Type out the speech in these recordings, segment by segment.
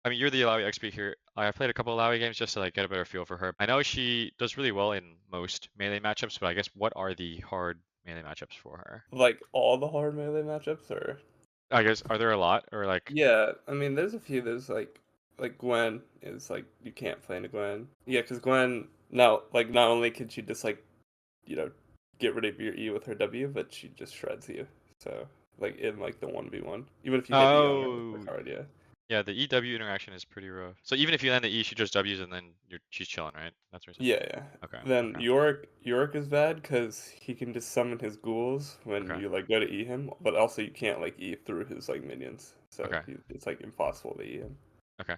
I mean, you're the Illaoi expert here. I played a couple Illaoi games just to like get a better feel for her. I know she does really well in most melee matchups, but I guess what are the hard melee matchups for her? Like all the hard melee matchups, or I guess are there a lot or like yeah, I mean, there's a few. There's like Gwen is like you can't play into Gwen. Yeah, because Gwen now not only can she just like you know get rid of your E with her W, but she just shreds you. So like in like the 1v1, even if you hit E on her with the oh card, yeah. yeah, the EW interaction is pretty rough. So even if you land the E, she just W's and then she's chilling, right? That's what you're Yeah, yeah. saying. Okay, Then okay, Yorick is bad because he can just summon his ghouls when okay, you like go to E him, but also you can't like E through his like minions, so okay, it's like impossible to E him. okay.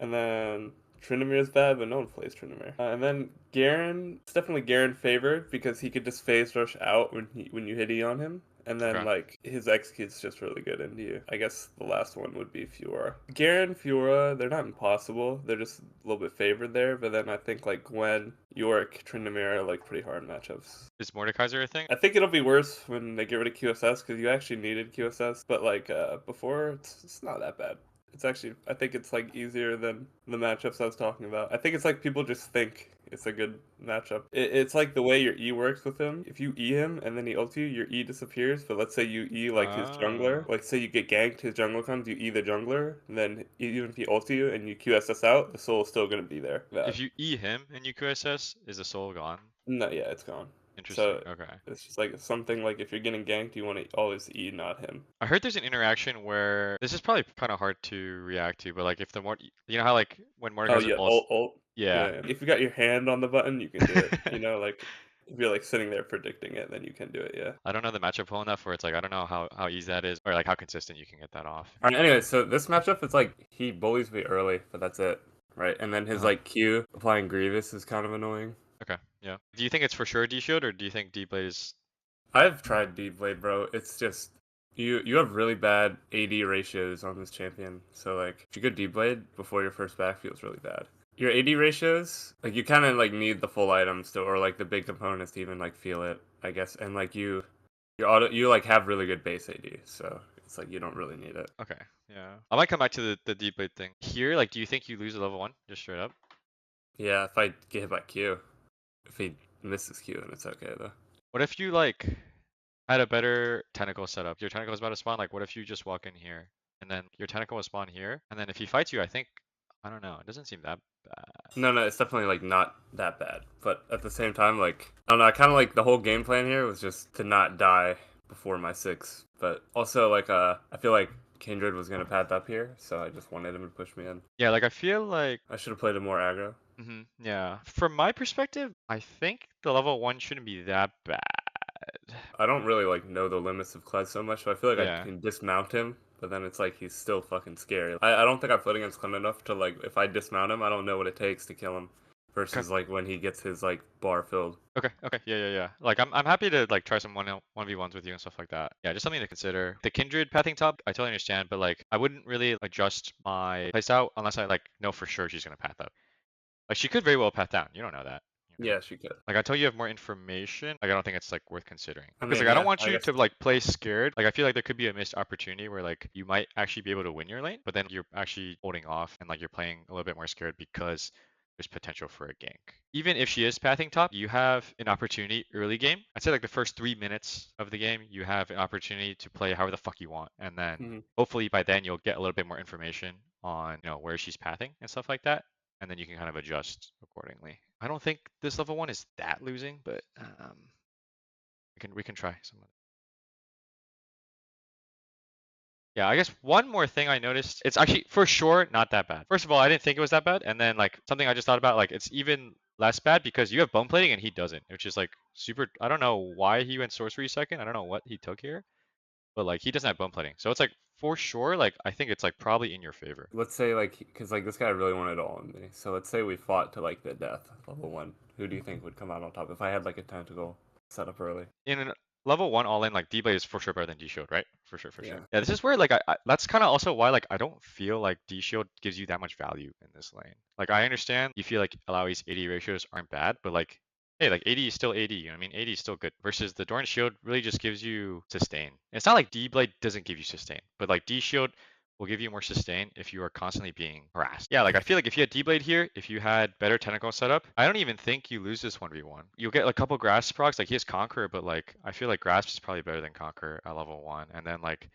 And then Tryndamere is bad, but no one plays Tryndamere. And then Garen, it's definitely Garen favored because he could just phase rush out when you hit E on him. And then Okay. like his execute's just really good into you. I guess the last one would be Fiora. Garen, Fiora, they're not impossible. They're just a little bit favored there. But then I think like Gwen, Yorick, Tryndamere are like pretty hard matchups. Is Mordekaiser a thing? I think it'll be worse when they get rid of QSS because you actually needed QSS. But like before, it's not that bad. It's actually I think it's like easier than the matchups I was talking about. I think it's like people just think it's a good matchup. It's like the way your E works with him. If you E him and then he ults you, your E disappears. But let's say you E like his jungler. Oh. Like say you get ganked, his jungler comes, you E the jungler, then even if he ults you and you QSS out, the soul is still gonna be there. That. If you E him and you QSS, is the soul gone? No, yeah, it's gone. Interesting. So Okay. it's just like something like if you're getting ganked, you want to always E, not him. I heard there's an interaction where this is probably kind of hard to react to, but like if the more you know how like when Oh Mordekaiser yeah, ults, ult. yeah. Yeah, yeah. If you got your hand on the button, you can do it. You know, like if you're like sitting there predicting it, then you can do it. Yeah. I don't know the matchup well enough where it's like I don't know how easy that is or like how consistent you can get that off. All right. Anyway, so this matchup, it's like he bullies me early, but that's it, right? And then his Uh-huh. like Q applying Grievous is kind of annoying. Okay. Yeah. Do you think it's for sure D shield or do you think D blade is I've tried D Blade, bro. It's just you have really bad AD ratios on this champion. So like if you go D Blade before your first back feels really bad. Your AD ratios, like you kind of like need the full items to, or like the big components to even like feel it, I guess. And like you like have really good base AD, so it's like you don't really need it. okay? Yeah. I might come back to the D blade thing here. Like, do you think you lose a level 1 just straight up? Yeah, if I get hit by Q, if he misses Q, then it's okay though. What if you like had a better tentacle setup? Your tentacle is about to spawn. Like, what if you just walk in here and then your tentacle will spawn here, and then if he fights you, I think I don't know. It doesn't seem that bad. No, no, it's definitely like not that bad. But at the same time, like I don't know, I kind of like the whole game plan here was just to not die before my 6. But also like I feel like Kindred was gonna path up here, so I just wanted him to push me in. Yeah, like I feel like I should have played it more aggro. yeah. From my perspective, I think the level 1 shouldn't be that bad. I don't really like know the limits of Kled so much, so I feel like I Yeah. can dismount him, but then it's like he's still fucking scary. I don't think I've played against Kled enough to like if I dismount him, I don't know what it takes to kill him. Okay. Versus like when he gets his like bar filled. Okay. Okay. Yeah. Yeah. Yeah. Like I'm happy to like try some 1v1s with you and stuff like that. Yeah, just something to consider. The Kindred pathing top, I totally understand, but like I wouldn't really adjust my playstyle unless I like know for sure she's gonna path up. Like she could very well path down. You don't know that. You know? Yeah, she could. Like until you have more information, like I don't think it's like worth considering. I Because mean, like I don't yeah, want I you guess. to like play scared. Like I feel like there could be a missed opportunity where like you might actually be able to win your lane, but then you're actually holding off and like you're playing a little bit more scared because there's potential for a gank. Even if she is pathing top, you have an opportunity early game. I'd say like the first 3 minutes of the game, you have an opportunity to play however the fuck you want, and then Mhm. hopefully by then you'll get a little bit more information on where she's pathing and stuff like that, and then you can kind of adjust accordingly. I don't think this level 1 is that losing, but we can try some of it. Yeah, I guess one more thing I noticed, it's actually for sure not that bad. First of all, I didn't think it was that bad, and then like something I just thought about, like it's even less bad because you have bone plating and he doesn't, which is like super. I don't know why he went sorcery second. I don't know what he took here, but like he doesn't have bone plating, so it's like for sure. Like I think it's like probably in your favor. Let's say like because like this guy really wanted all in me. So let's say we fought to like the death level 1. Who do you think would come out on top if I had like a tentacle set up early? In an level 1 all in, like D blade is for sure better than D shield, right? For sure, for Yeah. sure. Yeah, this is where like that's kind of also why like I don't feel like D shield gives you that much value in this lane. Like I understand you feel like Illaoi's AD ratios aren't bad, but like hey, like AD is still AD, you know what I mean? AD is still good versus the Dorn shield really just gives you sustain. It's not like D blade doesn't give you sustain, but like D shield will give you more sustain if you are constantly being harassed. Yeah, like I feel like if you had D-Blade here, if you had better technical setup, I don't even think you lose this 1v1. You'll get a couple Grasp procs, like he has Conqueror, but like I feel like Grasp is probably better than Conqueror at level 1. And then like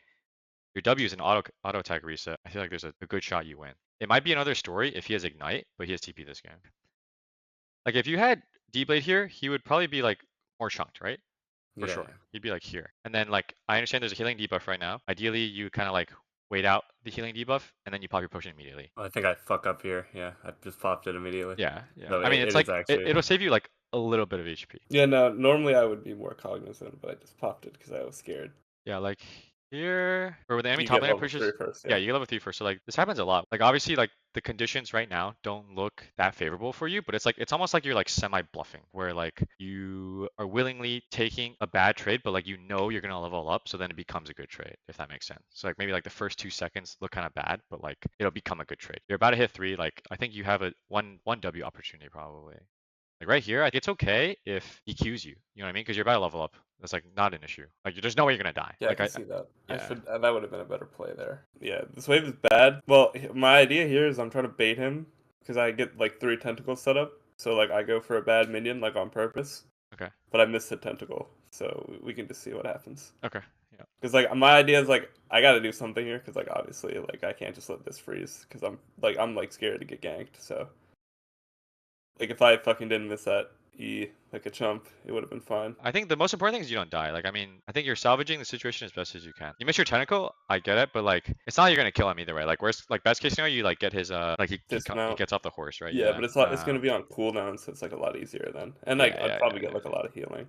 your W is an auto attack reset. I feel like there's a good shot you win. It might be another story if he has Ignite, but he has TP this game. Like if you had D-Blade here, he would probably be like more chunked, right? For Yeah, sure. yeah. He'd be like here. And then like I understand there's a healing debuff right now. Ideally you kind of like wait out the healing debuff and then you pop your potion immediately. I think I fuck up here. Yeah, I just popped it immediately. Yeah, yeah. So I mean it's it is like actually. it'll save you like a little bit of HP. Yeah, no, normally I would be more cognizant, but I just popped it because I was scared. Yeah, like here, or when the enemy You top get laner level 3 pushes, first, yeah, yeah. you get level 3 first. So like this happens a lot. Like obviously like the conditions right now don't look that favorable for you, but it's like it's almost like you're like semi bluffing where like you are willingly taking a bad trade, but like you know you're gonna level up, so then it becomes a good trade, if that makes sense. So like maybe like the first 2 seconds look kind of bad, but like it'll become a good trade. You're about to hit 3, like I think you have a one W opportunity probably. Like right here, I think it's okay if he Qs you. You know what I mean? Because you're about to level up. That's like not an issue. Like there's no way you're gonna die. Yeah, I Like can see that. I yeah. should. That would have been a better play there. Yeah, this wave is bad. Well, my idea here is I'm trying to bait him because I get like 3 tentacles set up. So like I go for a bad minion like on purpose, Okay. but I miss the tentacle. So we can just see what happens. Okay. Yeah. Because like my idea is like I got to do something here because like obviously like I can't just let this freeze because I'm like scared to get ganked. So like if I fucking didn't miss that E like a chump, it would have been fine. I think the most important thing is you don't die. Like I mean, I think you're salvaging the situation as best as you can. You miss your tentacle, I get it, but like it's not like you're gonna kill him either way. Like worst, like best case scenario, you like get his like he Dismount. gets off the horse, right? Yeah, Yeah. but it's gonna be on cooldown, so it's like a lot easier then. And like Yeah, I'd yeah, probably yeah, get yeah, like a lot of healing.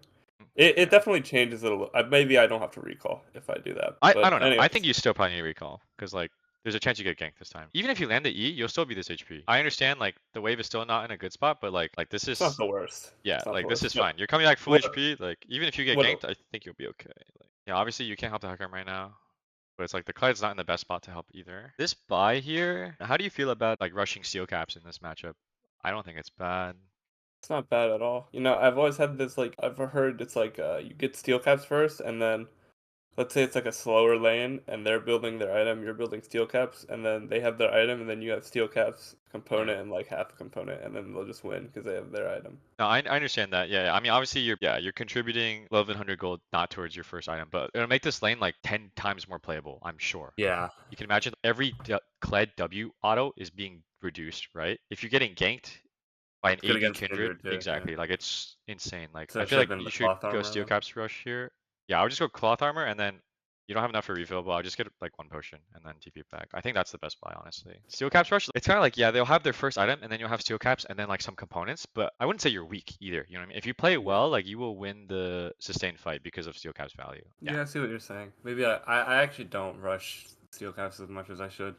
yeah. It Yeah. definitely changes it a little. Maybe I don't have to recall if I do that. I But don't know. I think anyways, you still probably need to recall because like there's a chance you get ganked this time. Even if you land the E, you'll still be this HP. I understand like the wave is still not in a good spot, but like this it's not is the worst. yeah, It's not the like this worst. is But fine. You're coming back full what HP. Like even if you get what ganked, I think you'll be okay. Like yeah, obviously you can't help the Hecarim right now. But it's like the Clyde's not in the best spot to help either. This buy here, how do you feel about like rushing steel caps in this matchup? I don't think it's bad. it's not bad at all. You know, I've always had this like I've heard it's like you get steel caps first, and then let's say it's like a slower lane, and they're building their item, you're building steel caps, and then they have their item, and then you have steel caps Yeah. component and like half a component, and then they'll just win because they have their item. No, I understand that. Yeah, yeah. I mean, obviously you're contributing 1100 gold not towards your first item, but it'll make this lane like 10 times more playable, I'm sure. Yeah. You can imagine every Kled W auto is being reduced, right? If you're getting ganked by an It's good AD against Kindred, Kindred too. Yeah. exactly. Like it's insane. Like So I it feel should have like been you the should cloth go armor Steel then. Caps rush here. Yeah, I would just go cloth armor and then you don't have enough for refill, but I'll just get like one potion and then TP back. I think that's the best buy, honestly. Steel Caps rush, it's kind of like, yeah, they'll have their first item and then you'll have Steel Caps and then like some components, but I wouldn't say you're weak either. You know what I mean? If you play Yeah. well, like you will win the sustained fight because of Steel Caps value. Yeah, I see what you're saying. Maybe I actually don't rush steel caps as much as I should.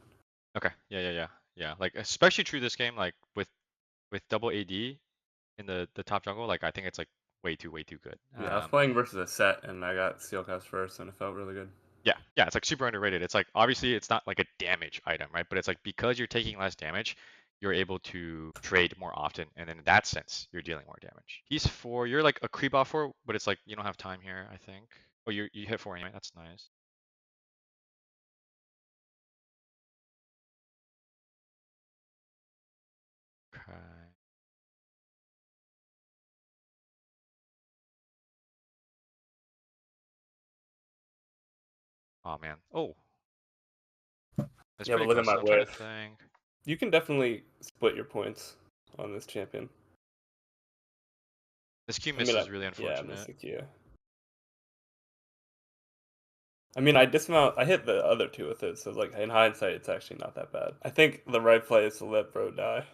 Okay. Yeah, yeah, yeah. Yeah. Like especially true this game, like with double AD in the top jungle, like I think it's like way too good. Yeah, I was playing versus a set and I got steel caps first and it felt really good. Yeah, it's like super underrated. It's like obviously it's not like a damage item, right? But it's like because you're taking less damage, you're able to trade more often, and in that sense, you're dealing more damage. He's 4, you're like a creep off 4, but it's like you don't have time here, I think. Oh, you hit 4 anyway. That's nice. Okay. Oh man. Oh, that's Yeah, pretty but look at my aggressive. I'm trying to whiff. think. You can definitely split your points on this champion. This Q I miss mean, is really yeah, unfortunate. Mystic, yeah. I mean, I dismount. I hit the other two with it, so like in hindsight, it's actually not that bad. I think the right play is to let bro die.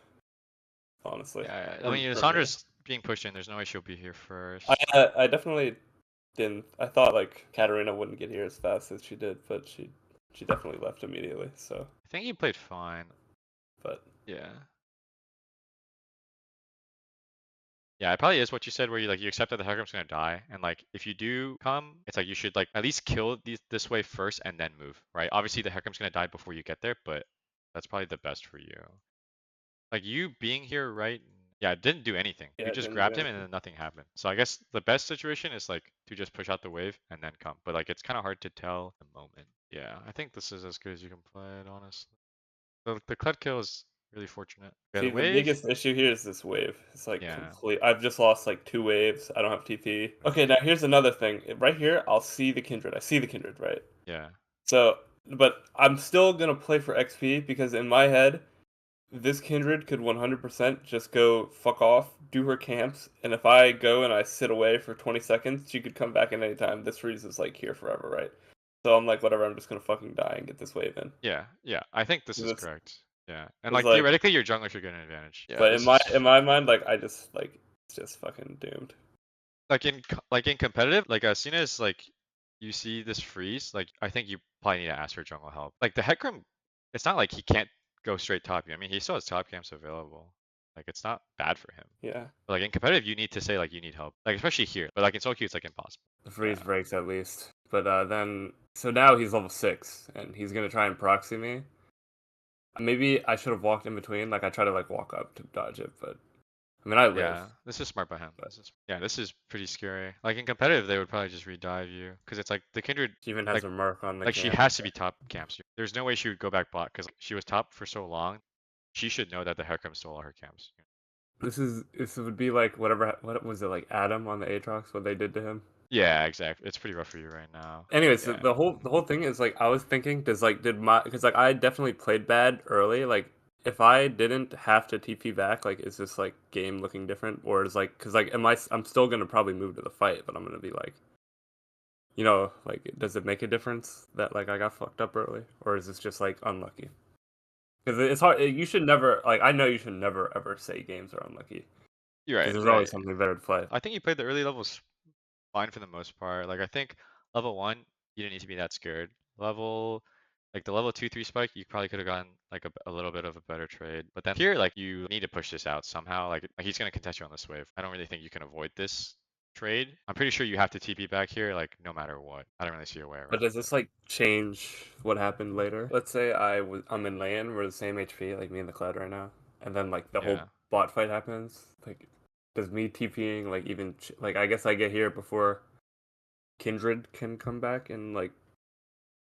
Honestly, Yeah, I mean, for me, Sandra's being pushed in. There's no way she'll be here I first. I definitely didn't. I thought like Katarina wouldn't get here as fast as she did, but she definitely left immediately. So, I think he played fine. but Yeah. Yeah, it probably is what you said, where you accept that the Hecarim's gonna die, and like if you do come, it's like you should like at least kill this way first and then move, right? Obviously the Hecarim's gonna die before you get there, but that's probably the best for you. Like you being here, right? Yeah, it didn't do anything. yeah, You it just didn't do grabbed him and anything. then nothing happened. So I guess the best situation is like to just push out the wave and then come, but like it's kind of hard to tell the moment. Yeah, I think this is as good as you can play it, honestly. The Kled kill is really fortunate. Yeah, See, the the wave. biggest issue here is this wave. It's like Yeah, complete. I've just lost like 2 waves. I don't have TP. Okay, now here's another thing. Right here, I'll see the Kindred. I see the Kindred, right? yeah, So, but I'm still gonna play for XP because in my head, this Kindred could 100% just go fuck off, do her camps, and if I go and I sit away for 20 seconds, she could come back at any time. This freeze is like here forever, right? So I'm like, whatever. I'm just gonna fucking die and get this wave in. yeah, yeah. I think this is This correct. Yeah, and is like like, theoretically, your jungler should get an advantage. Yeah, but this is in my mind, like I just like it's just fucking doomed. like in competitive. Like as soon as like you see this freeze, like I think you probably need to ask for jungle help. Like the Hecarim, it's not like he can't go straight top you. I mean, he still has top camps available. Like it's not bad for him. Yeah. But like in competitive, you need to say like you need help. Like especially here. But like in solo queue, it's like impossible. The freeze Yeah. breaks at least. But then, so now he's level 6, and he's gonna try and proxy me. Maybe I should have walked in between. Like I try to like walk up to dodge it, but I mean I live. Yeah, this is smart by him. But This is pretty scary. Like in competitive, they would probably just redive you because it's like the Kindred. she even has Like a mark on the like she camp. has to be top camps. There's no way she would go back bot because she was top for so long. She should know that the Hecarim stole all her camps. This would be like whatever. What was it like Adam on the Aatrox? What they did to him? Yeah, exactly. It's pretty rough for you right now. Anyways, Yeah. the whole thing is like I was thinking, did my because like I definitely played bad early. Like if I didn't have to TP back, like is this like game looking different, or is like because like I'm still gonna probably move to the fight, but I'm gonna be like, like does it make a difference that like I got fucked up early, or is this just like unlucky? Because it's hard. You should never like I know you should never ever say games are unlucky You're because right. there's Right. always something better to play. I think you played the early levels fine for the most part. Like I think level 1, you didn't need to be that scared. Like the level 2, 3 spike, you probably could have gotten like a little bit of a better trade. But then here, like you need to push this out somehow. Like he's gonna contest you on this wave. I don't really think you can avoid this trade. I'm pretty sure you have to TP back here, like no matter what. I don't really see a way But around does it. this like change what happened later? Let's say I'm in lane, we're the same HP, like me and the Cloud right now, and then like the whole Yeah. bot fight happens. Like, does me TPing like like I guess I get here before Kindred can come back and like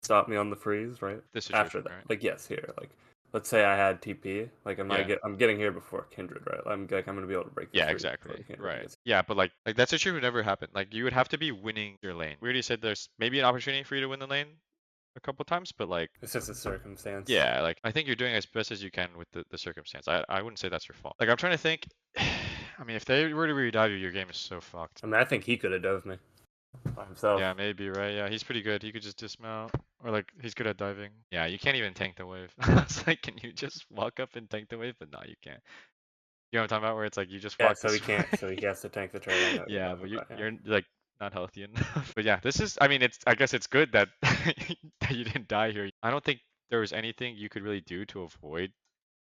stop me on the freeze, right? This After situation, that, right? like yes, here, like let's say I had TP, like Yeah. I'm getting here before Kindred, right? I'm gonna be able to break this Yeah, freeze before exactly. the Kindred Right. gets. Yeah, but like that situation would never happen. Like you would have to be winning your lane. We already said there's maybe an opportunity for you to win the lane a couple times, but like It's just a circumstance. yeah, like I think you're doing as best as you can with the circumstance. I wouldn't say that's your fault. Like I'm trying to think. I mean, if they were to redive you, your game is so fucked. I mean, I think he could have dove me by himself. Yeah, maybe, right? Yeah, he's pretty good. He could just dismount. Or like he's good at diving. Yeah, you can't even tank the wave. It's like, can you just walk up and tank the wave? But no, you can't. You know what I'm talking about? Where it's like you just Yeah, walk so he this can't. way. So he has to tank the trade. I know what you're Yeah, talking but about. Yeah. you're like not healthy enough. But yeah, this is. I mean, it's. I guess it's good that that you didn't die here. I don't think there was anything you could really do to avoid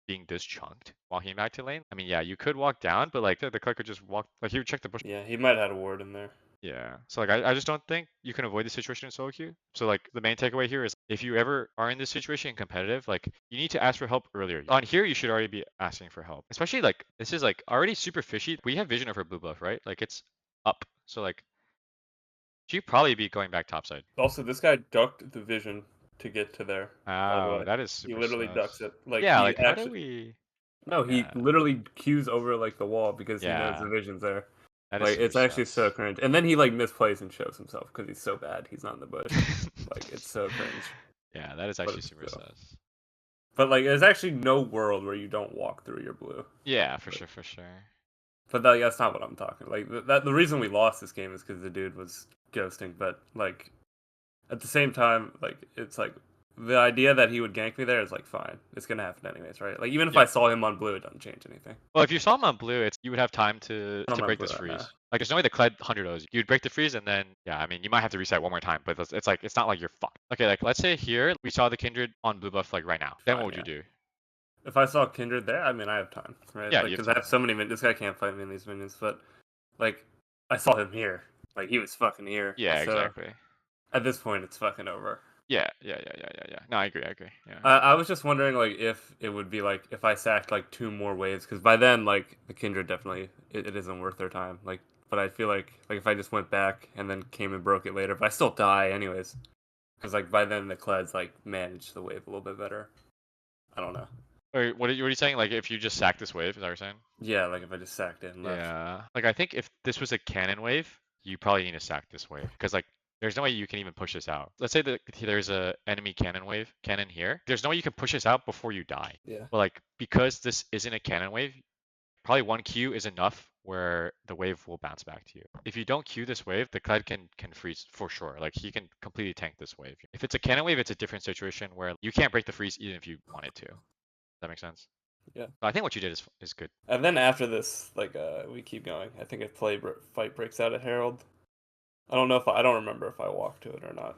being dischunked walking back to lane. I mean, yeah, you could walk down, but like the clicker just walk. Like he would check the bush. Yeah, he might have had a ward in there. Yeah. So like I just don't think you can avoid the situation in solo queue. So like the main takeaway here is if you ever are in this situation in competitive, like you need to ask for help earlier. On here you should already be asking for help. Especially like this is like already super fishy. We have vision of her blue buff, right? Like it's up. So like she'd probably be going back topside. Also, this guy ducked the vision to get to there. By the Oh, way, that is he super literally sus. ducks it. Like Yeah, he like how do actually. we No, he Yeah. literally queues over like the wall because he knows Yeah. the vision's there. That is Like super it's actually so sus. cringe. And then he like misplays and shows himself because he's so bad. He's not in the bush. Like it's so cringe. Yeah, that is But actually super still. sus. But like, there's actually no world where you don't walk through your blue. Yeah, for But, sure, for sure. but that's not what I'm talking. Like the reason we lost this game is because the dude was ghosting. But like at the same time, like it's like the idea that he would gank me there is like fine. It's gonna happen anyways, right? Like even if Yeah. I saw him on blue, it doesn't change anything. Well, if you saw him on blue, it's you would have time to I'm on break blue this right now. freeze. Like there's no way the Kled 100 O's. You'd break the freeze and then yeah, I mean you might have to reset one more time, but it's like it's not like you're fucked. Okay, like let's say here we saw the Kindred on blue buff like right now. Then what Fine, would you yeah. do? If I saw Kindred there, I mean I have time, right? Yeah, Like you have because I have time. so many minions. This guy can't fight me in these minions, but like I saw him here. Like he was fucking here. Yeah, So exactly. at this point, it's fucking over. Yeah. No, I agree. Yeah. I was just wondering, like, if it would be like if I sacked like 2 more waves, because by then, like, the Kindred definitely it isn't worth their time. Like, but I feel like if I just went back and then came and broke it later, but I still die anyways, because like by then the Kleds like manage the wave a little bit better. I don't know. Wait, what are you saying? Like if you just sack this wave, is that what you're saying? Yeah, like if I just sacked it and left. Yeah. Like I think if this was a cannon wave, you probably need to sack this wave because like there's no way you can even push this out. Let's say that there's a enemy cannon here. There's no way you can push this out before you die. Yeah. But like because this isn't a cannon wave, probably one Q is enough where the wave will bounce back to you. If you don't Q this wave, the Kled can freeze for sure. Like he can completely tank this wave. If it's a cannon wave, it's a different situation where you can't break the freeze even if you wanted to. Does that make sense? Yeah. But I think what you did is good. And then after this, like we keep going. I think if fight breaks out at Herald, I don't remember if I walk to it or not.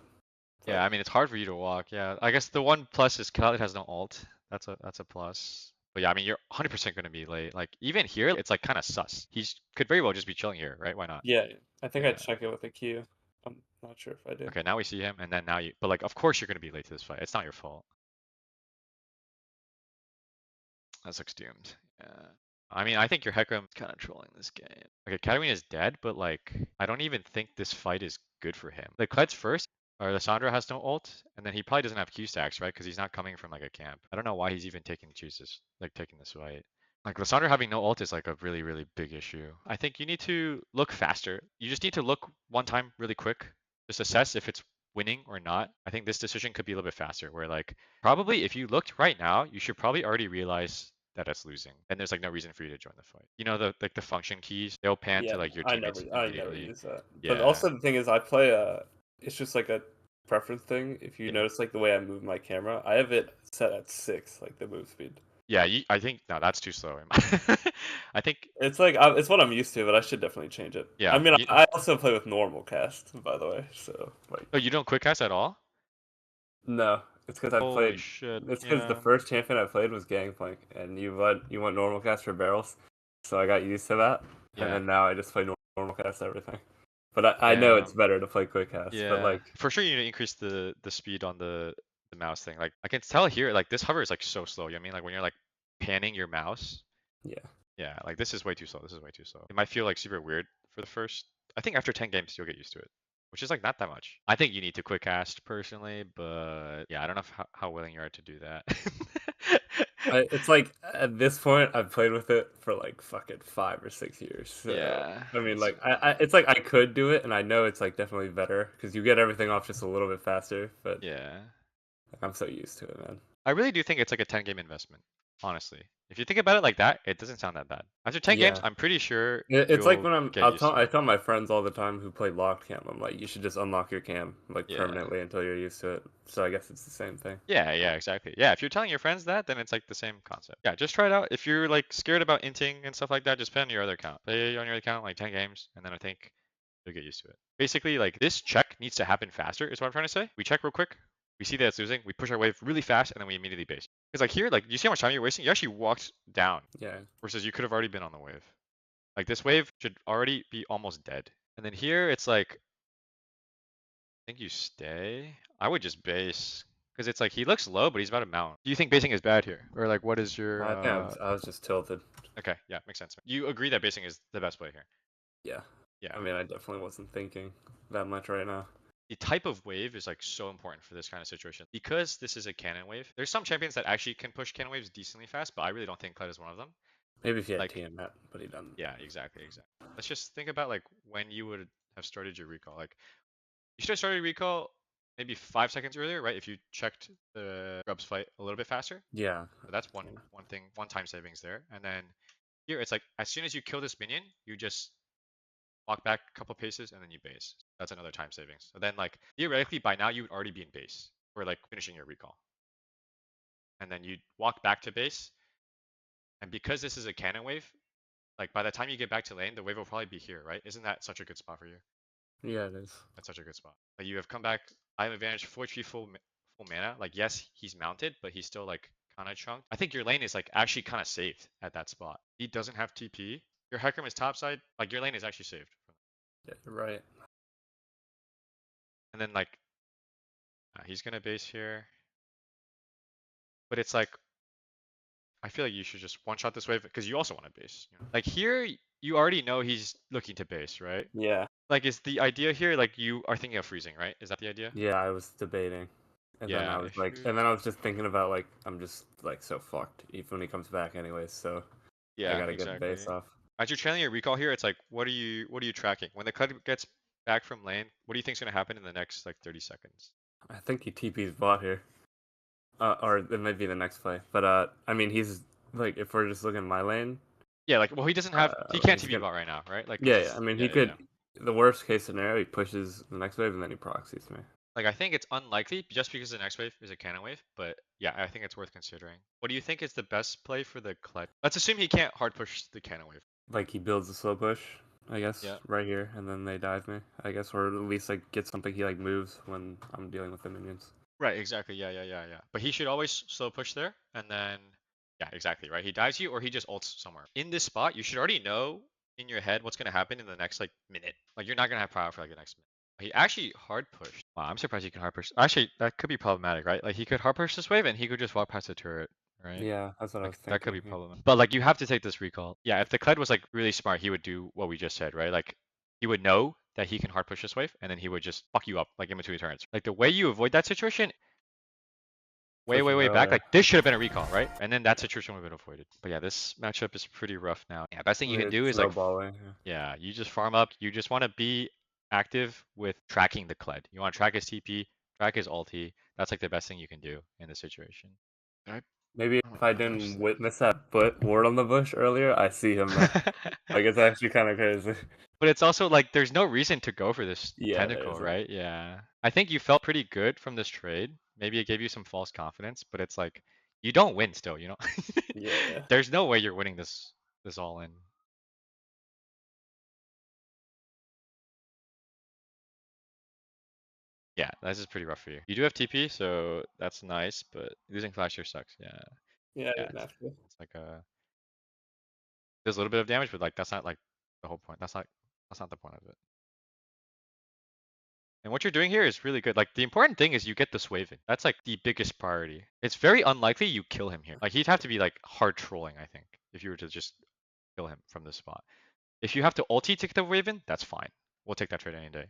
Yeah, I mean it's hard for you to walk. Yeah, I guess the one plus is Khaled has no ult. That's a plus. But yeah, I mean you're 100% going to be late. Like even here, it's like kind of sus. Could very well just be chilling here, right? Why not? Yeah, I think I Yeah. check it with a Q. I'm not sure if I did. Okay, now we see him, and then now you. But like, of course you're going to be late to this fight. It's not your fault. That looks doomed. Yeah. I mean, I think your Hecarim's kind of trolling this game. Okay, Katarina is dead, but like, I don't even think this fight is good for him. Like, Kled's first, or Lissandra has no ult, and then he probably doesn't have Q stacks, right? Because he's not coming from like a camp. I don't know why he's even taking taking this fight. Like, Lissandra having no ult is like a really, really big issue. I think you need to look faster. You just need to look one time really quick. Just assess if it's winning or not. I think this decision could be a little bit faster, where like, probably if you looked right now, you should probably already realize that it's losing, and there's like no reason for you to join the fight. You know the function keys, they'll pan Yeah, to like your I teammates never immediately. use that. But Yeah, also the thing is, I play it's just like a preference thing. If you yeah, notice, like the way I move my camera, I have it set at 6, like the move speed. yeah. I think no, that's too slow. I think It's like it's what I'm used to, but I should definitely change it. I yeah. mean, I also play with normal cast, by the way. So like, Oh, you don't quick cast at all? No, it's because I Holy played. shit. It's because the Yeah, first champion I played was Gangplank, and you went normal cast for barrels, so I got used to that, and yeah. then now I just play normal cast everything. But I know it's Damn. better to play quick cast, but Yeah. like For sure, you need to increase the speed on the mouse thing. Like I can tell here, like this hover is like so slow. You know what I mean? Like when you're like panning your mouse. yeah, Yeah, like this is way too slow. This is way too slow. It might feel like super weird for the first. I think after 10 games you'll get used to it, which is like not that much. I think you need to quick cast personally, but yeah, I don't know how willing you are to do that. it's like at this point I've played with it for like fucking 5 or 6 years. So Yeah, I mean, that's like it's like I could do it, and I know it's like definitely better because you get everything off just a little bit faster. But yeah. I'm so used to it, man. I really do think it's like a 10 game investment, honestly. If you think about it like that, it doesn't sound that bad. After 10 games, Yeah. I'm pretty sure It's like you'll when get used to I it. tell my friends all the time who play locked cam, I'm like, you should just unlock your cam like Yeah. permanently until you're used to it. So I guess it's the same thing. Yeah, exactly. Yeah, if you're telling your friends that, then it's like the same concept. Yeah, just try it out. If you're like scared about inting and stuff like that, just play on your other account. Play on your account like 10 games, and then I think you'll get used to it. Basically, like this check needs to happen faster, is what I'm trying to say. We check real quick. We see that it's losing. We push our wave really fast, and then we immediately base. Because like here, like you see how much time you're wasting? You actually walked down, Yeah. versus you could have already been on the wave. Like this wave should already be almost dead. And then here, it's like, I think you stay. I would just base. Because it's like he looks low, but he's about to mount. Do you think basing is bad here? Or like what is your I think I was just tilted. Okay, yeah, makes sense. You agree that basing is the best play here. Yeah. Yeah. I mean, I definitely wasn't thinking that much right now. The type of wave is like so important for this kind of situation. Because this is a cannon wave, there's some champions that actually can push cannon waves decently fast, but I really don't think Kled is one of them. Maybe if he had Like TM but he doesn't. yeah, exactly. Let's just think about like when you would have started your recall. Like you should have started your recall maybe 5 seconds earlier, right? If you checked the Grubs fight a little bit faster. Yeah. So that's one thing, one time savings there. And then here it's like as soon as you kill this minion, you just walk back a couple paces and then you base. That's another time savings. So then like theoretically by now you would already be in base or like finishing your recall. And then you walk back to base. And because this is a cannon wave, like by the time you get back to lane, the wave will probably be here, right? Isn't that such a good spot for you? Yeah, it is. That's such a good spot. Like you have come back. I have advantage 4 HP full mana. Like yes, he's mounted, but he's still like kind of chunked. I think your lane is like actually kind of saved at that spot. He doesn't have TP. Your Hecarim is topside. Like your lane is actually saved. Yeah, you're right. And then like he's gonna base here. But it's like I feel like you should just one shot this wave because you also want to base. You know? Like here, you already know he's looking to base, right? Yeah. Like, is the idea here like you are thinking of freezing, right? Is that the idea? Yeah, I was debating, and then Yeah, I was if like, you and then I was just thinking about like I'm just like so fucked even when he comes back anyways. So I yeah, gotta get the base exactly. off. As you're trailing your recall here, it's like what are you tracking? When the cut gets back from lane, what do you think's gonna happen in the next like 30 seconds? I think he TP's bot here, or it might be the next play. But I mean he's like if we're just looking at my lane, Yeah, like well he can't he's TP gonna bot right now, right? Like 'cause yeah, yeah. I he's mean he yeah. could. The worst case scenario, he pushes the next wave and then he proxies me. Like I think it's unlikely just because the next wave is a cannon wave, but yeah, I think it's worth considering. What do you think is the best play for the Kled? Let's assume he can't hard push the cannon wave. Like he builds a slow push, I guess, Yeah. right here, and then they dive me, I guess, or at least like get something he like moves when I'm dealing with the minions. Right, exactly. Yeah. But he should always slow push there, and then yeah, exactly, right? He dives you or he just ults somewhere. In this spot, you should already know in your head what's gonna happen in the next like minute. Like you're not gonna have power for like the next minute. He actually hard pushed. Wow, I'm surprised he can hard push. Actually, that could be problematic, right? Like he could hard push this wave and he could just walk past the turret, right? Yeah, that's what I Like was that could be thinking. Yeah. problematic. But like you have to take this recall. Yeah, if the Kled was like really smart, he would do what we just said, right? Like he would know that he can hard push this wave and then he would just fuck you up like in between turns. Like the way you avoid that situation Push way back, Illaoi. like this should have been a recall, right? And then that situation would have been avoided. But yeah, this matchup is pretty rough now. Yeah, best thing you can do It's is like snowballing. yeah, you just farm up. You just want to be active with tracking the Kled. You want to track his TP, track his ulti. That's like the best thing you can do in this situation. I, Maybe oh, if I gosh. didn't witness that ward on the bush earlier, I see him now. Like it's actually kind of crazy. But it's also like there's no reason to go for this Yeah, there tentacle, isn't. right? Yeah. I think you felt pretty good from this trade. Maybe it gave you some false confidence, but it's like you don't win still, you know? Yeah. There's no way you're winning this all in. Yeah, this is pretty rough for you. You do have TP, so that's nice, but losing flash here sucks. Yeah. Yeah, Yeah, naturally. it's like there's a little bit of damage, but like that's not like the whole point. That's not the point of it. And what you're doing here is really good. Like the important thing is you get the Swave in. That's like the biggest priority. It's very unlikely you kill him here. Like he'd have to be like hard trolling, I think, if you were to just kill him from this spot. If you have to ulti to get the wave in, that's fine. We'll take that trade any day.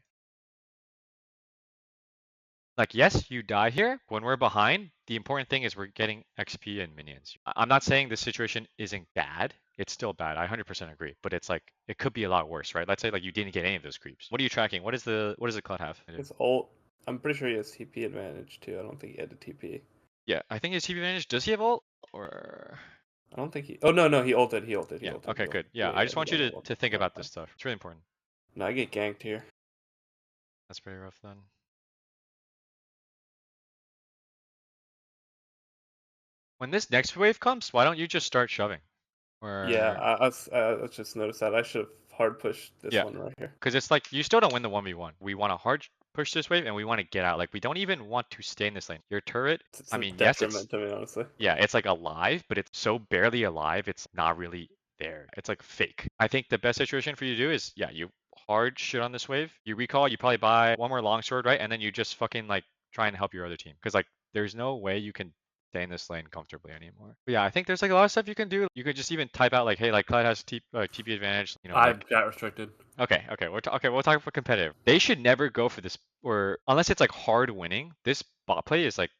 Like, yes, you die here. When we're behind, the important thing is we're getting XP and minions. I'm not saying this situation isn't bad. It's still bad. I 100% agree. But it's like, it could be a lot worse, right? Let's say like you didn't get any of those creeps. What are you tracking? What does the Cloud have? His ult, I'm pretty sure he has TP advantage too. I don't think he had a TP. Yeah, I think his TP advantage. Does he have ult? Or I don't think he. Oh no, he ulted. He ulted. He yeah, ulted. okay, He ulted. good. Yeah, I Yeah, just he want you went to, all up. to think Never about this mind. stuff. It's really important. No, I get ganked here. That's pretty rough then. When this next wave comes, why don't you just start shoving? Yeah, Or I just noticed that. I should have hard pushed this yeah, one right here. because it's like you still don't win the 1v1. We want to hard push this wave and we want to get out. Like we don't even want to stay in this lane. Your turret, It's I a mean, yes, it's detriment to me, honestly. yeah, it's like alive, but it's so barely alive, it's not really there. It's like fake. I think the best situation for you to do is yeah, you hard shit on this wave. You recall, you probably buy one more longsword, right? And then you just fucking like try and help your other team. Because like there's no way you can stay in this lane comfortably anymore. But yeah, I think there's like a lot of stuff you can do. You could just even type out like, hey, like Clyde has TP advantage, you know, I like got restricted. okay, we'll talk about competitive. They should never go for this, or unless it's like hard winning. This bot play is like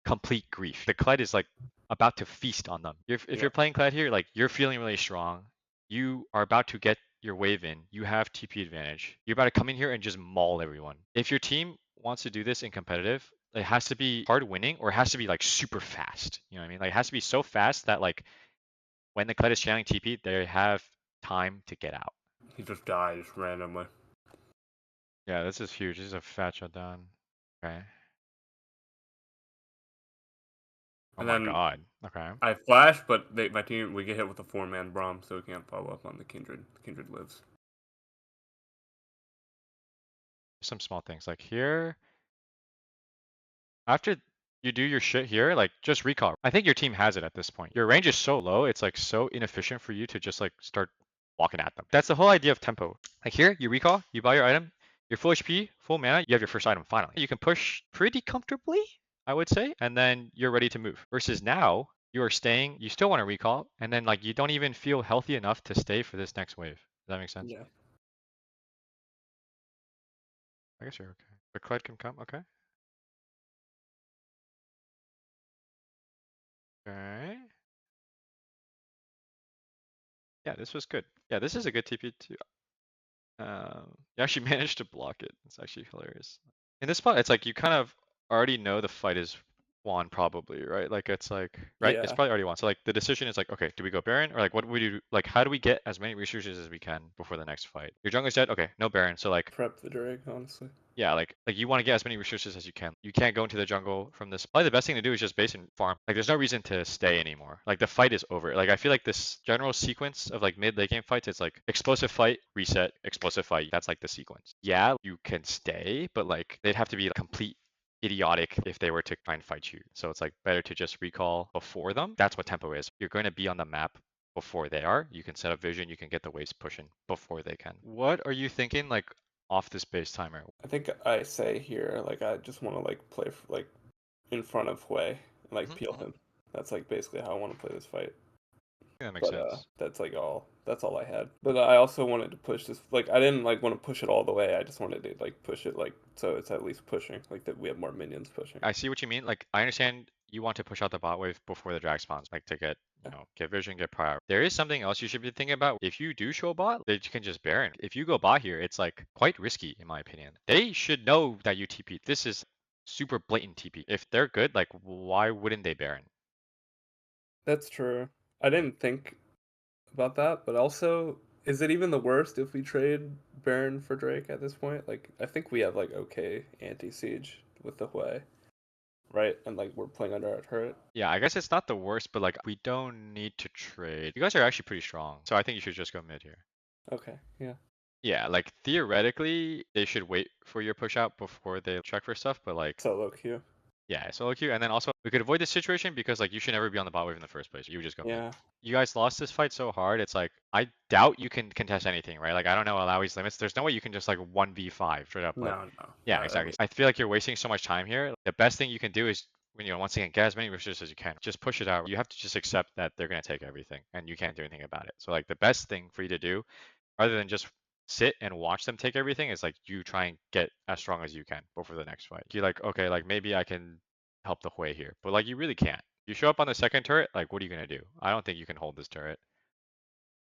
complete grief. The Kled is like about to feast on them. If Yeah. you're playing Kled here, like you're feeling really strong. You are about to get your wave in. You have TP advantage. You're about to come in here and just maul everyone. If your team wants to do this in competitive, it has to be hard winning or it has to be like super fast. You know what I mean? Like it has to be so fast that like when the Kled is channeling TP, they have time to get out. He just dies randomly. Yeah, this is huge. This is a fat shutdown. Okay. Oh And my then god. Okay. I flash, but my team we get hit with a 4-man Braum, so we can't follow up on the Kindred. Kindred lives. Some small things like here. After you do your shit here, like just recall. I think your team has it at this point. Your range is so low, it's like so inefficient for you to just like start walking at them. That's the whole idea of tempo. Like here, you recall, you buy your item, you're full HP, full mana, you have your first item finally. You can push pretty comfortably, I would say, and then you're ready to move. Versus now, you are staying, you still want to recall, and then like you don't even feel healthy enough to stay for this next wave. Does that make sense? Yeah. I guess you're okay. The Clyde can come, okay. Okay. Yeah, this was good. Yeah, this is a good TP too. You actually managed to block it. It's actually hilarious. In this spot, it's like you kind of already know the fight is won probably, right? Like it's like, right? It's Yeah. probably already won. So like the decision is like, okay, do we go Baron or like what would we do? Like how do we get as many resources as we can before the next fight? Your jungler's dead. Okay, no Baron. So like Prep the Drake, honestly. yeah, like you want to get as many resources as you can. You can't go into the jungle from this. Probably the best thing to do is just base and farm. Like there's no reason to stay anymore. Like the fight is over. Like I feel like this general sequence of like mid late game fights, it's like explosive fight, reset, explosive fight. That's like the sequence. Yeah, you can stay, but like they'd have to be like, complete idiotic if they were to try and fight you. So it's like better to just recall before them. That's what tempo is. You're going to be on the map before they are. You can set up vision, you can get the waves pushing before they can. What are you thinking like off this base timer? I think I say here, like I just want to like play like in front of Hui and like peel him. That's like basically how I want to play this fight. That makes But sense. that's like all. That's all I had. But I also wanted to push this. Like I didn't like want to push it all the way. I just wanted to like push it like so it's at least pushing. Like that we have more minions pushing. I see what you mean. Like I understand you want to push out the bot wave before the drag spawns, like to get, you know, get vision, get prior. There is something else you should be thinking about. If you do show bot, that you can just Baron. If you go bot here, it's like quite risky in my opinion. They should know that you TP. This is super blatant TP. If they're good, like why wouldn't they Baron? That's true. I didn't think about that, but also, is it even the worst if we trade Baron for Drake at this point? Like, I think we have like okay anti-siege with the Hui, right? And like we're playing under our turret. Yeah, I guess it's not the worst, but like we don't need to trade. You guys are actually pretty strong, so I think you should just go mid here. Okay, yeah. Yeah, like theoretically, they should wait for your push out before they check for stuff, but like Solo queue. yeah, solo queue, and then also we could avoid this situation because like you should never be on the bot wave in the first place. You would just go mid. Yeah. You guys lost this fight so hard. It's like I doubt you can contest anything, right? Like I don't know Illaoi's limits. There's no way you can just like 1v5 straight up. Like, No, no. yeah, exactly. I feel like you're wasting so much time here. The best thing you can do is when you know once again get as many resources as you can. Just push it out. You have to just accept that they're gonna take everything, and you can't do anything about it. So like the best thing for you to do, rather than just sit and watch them take everything, is like you try and get as strong as you can before the next fight. You're like, okay, like maybe I can help the Hui here, but like you really can't. You show up on the second turret, like what are you gonna do? I don't think you can hold this turret.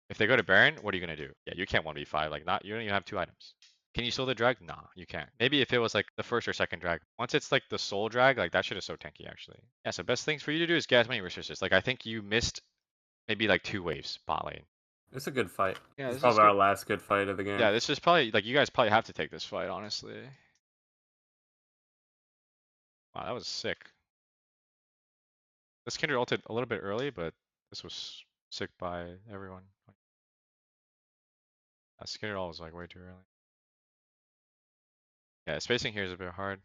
If they go to Baron, what are you gonna do? Yeah, you can't 1v5. Like not, you don't even have 2 items. Can you slow the drag? Nah, you can't. Maybe if it was like the first or second drag. Once it's like the soul drag, like that shit is so tanky actually. Yeah, so best things for you to do is get as many resources. Like I think you missed maybe like 2 waves bot lane. It's a good fight. Yeah, It's this is probably our good. last good fight of the game. Yeah, this is probably like you guys probably have to take this fight, honestly. Wow, that was sick. This Kindred ulted a little bit early, but this was sick by everyone. Kindred ult was like way too early. Yeah, spacing here is a bit hard.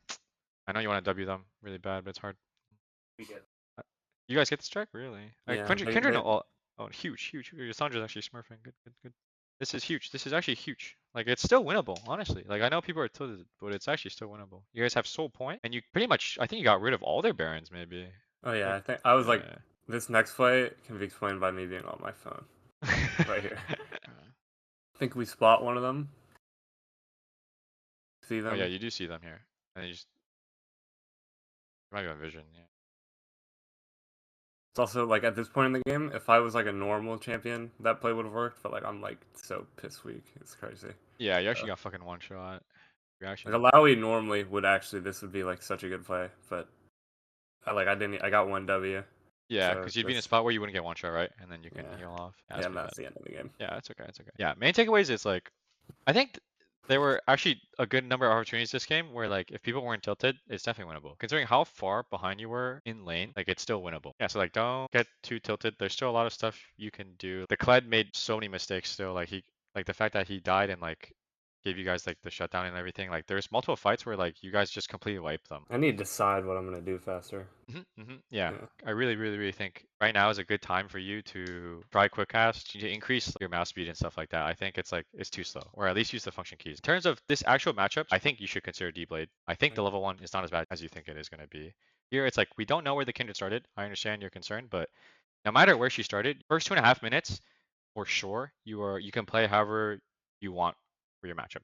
I know you want to W them really bad, but it's hard. We get. You guys get this track? Really? Yeah, Kindred ult. Oh, huge, huge. Your Sandra's actually smurfing. Good, good, good. This is huge. This is actually huge. Like, it's still winnable, honestly. Like, I know people are tilted, but it's actually still winnable. You guys have Soul Point, and you pretty much, I think you got rid of all their Barons, maybe. Oh yeah, Like, I think I was like, yeah. this next fight can be explained by me being on my phone right here. I think we spot one of them. See them? Oh yeah, you do see them here, and you just you might be on vision. Yeah. It's also like at this point in the game, if I was like a normal champion, that play would have worked. But like I'm like so piss weak. It's crazy. Yeah, you actually got fucking one shot. Like Illaoi normally would actually, this would be like such a good play, but I didn't. I got 1 W. Yeah, so because you'd be in a that's- spot where you wouldn't get one shot, right? And then you can Yeah. heal off. Yeah, that's and pretty that's bad. the end of the game. Yeah, it's okay. It's okay. Yeah, main takeaways is like, I think there were actually a good number of opportunities this game where like if people weren't tilted, it's definitely winnable. Considering how far behind you were in lane, like it's still winnable. Yeah, so like don't get too tilted. There's still a lot of stuff you can do. The Kled made so many mistakes still. Like the fact that he died and like gave you guys like the shutdown and everything. Like there's multiple fights where like you guys just completely wiped them. I need to decide what I'm gonna do faster. Yeah, Yeah. I really think right now is a good time for you to try quick cast to increase your mouse speed and stuff like that. I think it's like it's too slow, or at least use the function keys. In terms of this actual matchup, I think you should consider D-Blade. I think the level 1 is not as bad as you think it is going to be. Here it's like we don't know where the Kindred started. I understand your concern, but no matter where she started, first 2.5 minutes for sure you can play however you want for your matchup.